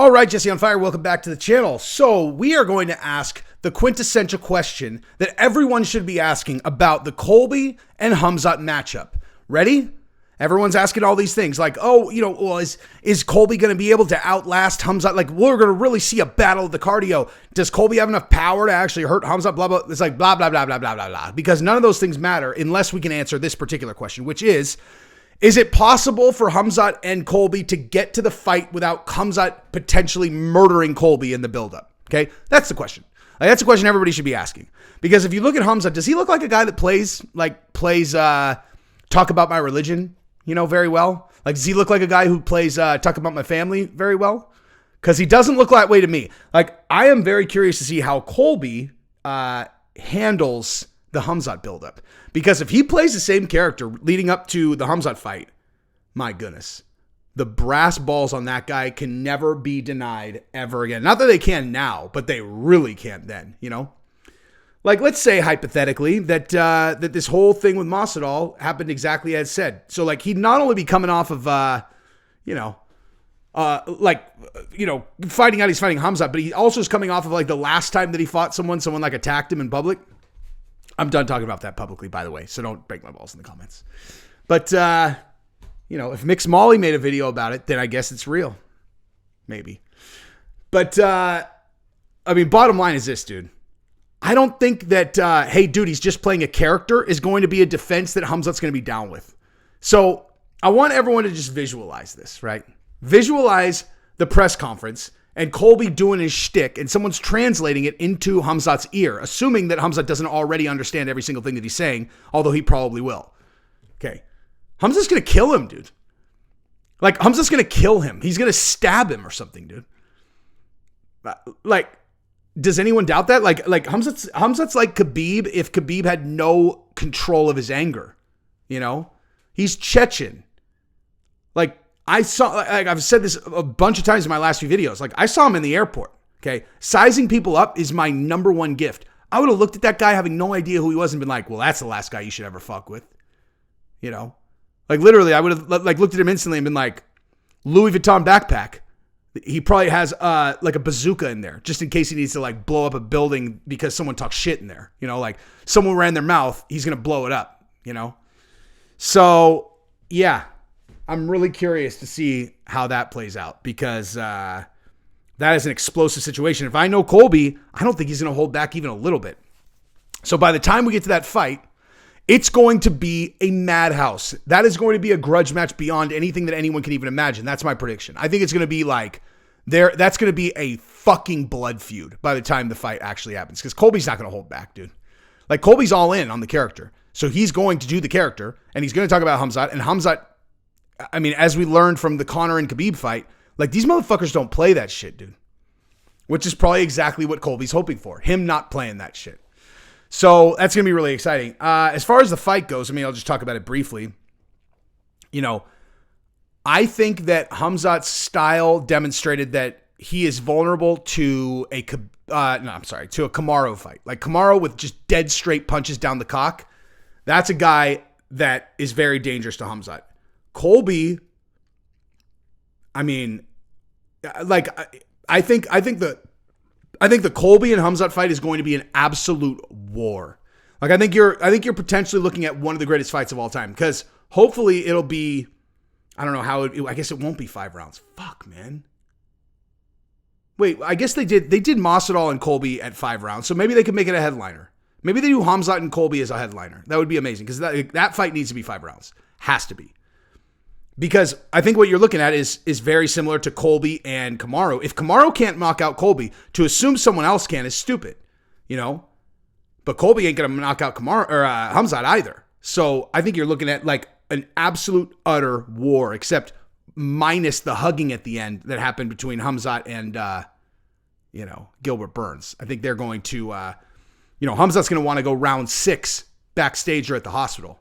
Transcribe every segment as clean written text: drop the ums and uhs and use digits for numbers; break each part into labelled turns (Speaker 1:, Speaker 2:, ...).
Speaker 1: All right, Jesse on Fire, welcome back to the channel. So we are going to ask the quintessential question that everyone should be asking about the Colby and Khamzat matchup. Ready? Everyone's asking all these things like, is Colby going to be able to outlast Khamzat? Like, we're going to really see a battle of the cardio. Does Colby have enough power to actually hurt Khamzat? Blah, blah. It's like blah, blah, blah, blah, blah, blah, blah. Because none of those things matter unless we can answer this particular question, which is it possible for Khamzat and Colby to get to the fight without Khamzat potentially murdering Colby in the buildup? Okay, that's the question. That's a question everybody should be asking. Because if you look at Khamzat, does he look like a guy that plays Talk About My Religion, very well? Like, does he look like a guy who plays Talk About My Family very well? Because he doesn't look that way to me. Like, I am very curious to see how Colby handles the Khamzat buildup. Because if he plays the same character leading up to the Khamzat fight, my goodness, the brass balls on that guy can never be denied ever again. Not that they can now, but they really can't then, Like, let's say hypothetically that that this whole thing with Masvidal happened exactly as said. So, like, he'd not only be coming off of, fighting out, he's fighting Khamzat, but he also is coming off of, like, the last time that he fought someone like attacked him in public. I'm done talking about that publicly, by the way, so don't break my balls in the comments. But, if Mix Molly made a video about it, then I guess it's real. Maybe. But, bottom line is this, dude. I don't think that, hey, dude, he's just playing a character is going to be a defense that Khamzat's going to be down with. So I want everyone to just visualize this, right? Visualize the press conference and Colby doing his shtick and someone's translating it into Khamzat's ear, assuming that Khamzat doesn't already understand every single thing that he's saying, although he probably will. Okay. Khamzat's going to kill him, dude. Like, Khamzat's going to kill him. He's going to stab him or something, dude. Like, does anyone doubt that? Like Khamzat's like Khabib if Khabib had no control of his anger, He's Chechen. Like, I've said this a bunch of times in my last few videos. Like, I saw him in the airport, okay? Sizing people up is my number one gift. I would have looked at that guy having no idea who he was and been like, well, that's the last guy you should ever fuck with, Like, literally, I would have looked at him instantly and been like, Louis Vuitton backpack. He probably has like a bazooka in there just in case he needs to blow up a building because someone talks shit in there. Like someone ran their mouth, he's going to blow it up, So, yeah, I'm really curious to see how that plays out because that is an explosive situation. If I know Colby, I don't think he's going to hold back even a little bit. So by the time we get to that fight, it's going to be a madhouse. That is going to be a grudge match beyond anything that anyone can even imagine. That's my prediction. I think it's going to be that's going to be a fucking blood feud by the time the fight actually happens. Because Colby's not going to hold back, dude. Like, Colby's all in on the character. So he's going to do the character, and he's going to talk about Khamzat. And Khamzat, as we learned from the Conor and Khabib fight, like, these motherfuckers don't play that shit, dude. Which is probably exactly what Colby's hoping for. Him not playing that shit. So that's going to be really exciting. As far as the fight goes, I'll just talk about it briefly. I think that Khamzat's style demonstrated that he is vulnerable to a Kamaru fight. Like, Kamaru with just dead straight punches down the cock. That's a guy that is very dangerous to Khamzat. Colby, I think the Colby and Khamzat fight is going to be an absolute war. Like, I think you're potentially looking at one of the greatest fights of all time because hopefully it'll be, I don't know how I guess it won't be 5 rounds. Fuck, man. Wait, I guess they did Masvidal and Colby at 5 rounds, so maybe they could make it a headliner. Maybe they do Khamzat and Colby as a headliner. That would be amazing because that fight needs to be 5 rounds. Has to be. Because I think what you're looking at is very similar to Colby and Kamaru. If Kamaru can't knock out Colby, to assume someone else can is stupid, But Colby ain't gonna knock out Khamzat either. So I think you're looking at like an absolute utter war, except minus the hugging at the end that happened between Khamzat and Gilbert Burns. I think they're going to, Khamzat's going to want to go round 6 backstage or at the hospital.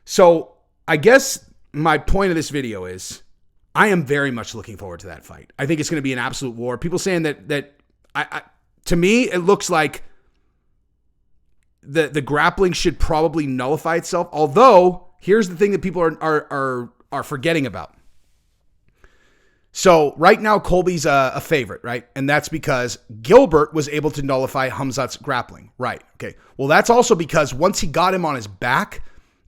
Speaker 1: So I guess my point of this video is I am very much looking forward to that fight. I think it's going to be an absolute war. People saying that to me, it looks like the grappling should probably nullify itself. Although, here's the thing that people are forgetting about. So right now, Colby's a favorite, right? And that's because Gilbert was able to nullify Khamzat's grappling. Right. Okay. Well, that's also because once he got him on his back,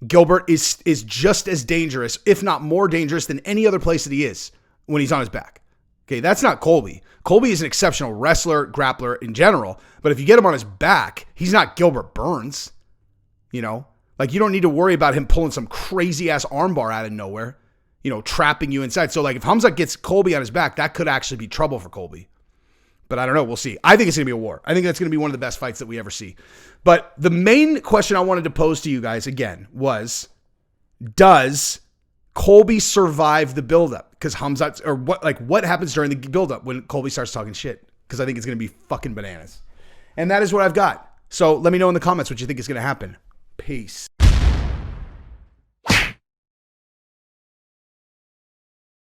Speaker 1: Gilbert is just as dangerous, if not more dangerous than any other place that he is when he's on his back. Okay. That's not Colby. Colby is an exceptional wrestler, grappler in general. But if you get him on his back, he's not Gilbert Burns. You know, like you don't need to worry about him pulling some crazy ass armbar out of nowhere. You know, trapping you inside. So, like, if Khamzat gets Colby on his back, that could actually be trouble for Colby. But I don't know. We'll see. I think it's going to be a war. I think that's going to be one of the best fights that we ever see. But the main question I wanted to pose to you guys, again, was, does Colby survive the buildup? Because Khamzat, or what happens during the buildup when Colby starts talking shit? Because I think it's going to be fucking bananas. And that is what I've got. So let me know in the comments what you think is going to happen. Peace.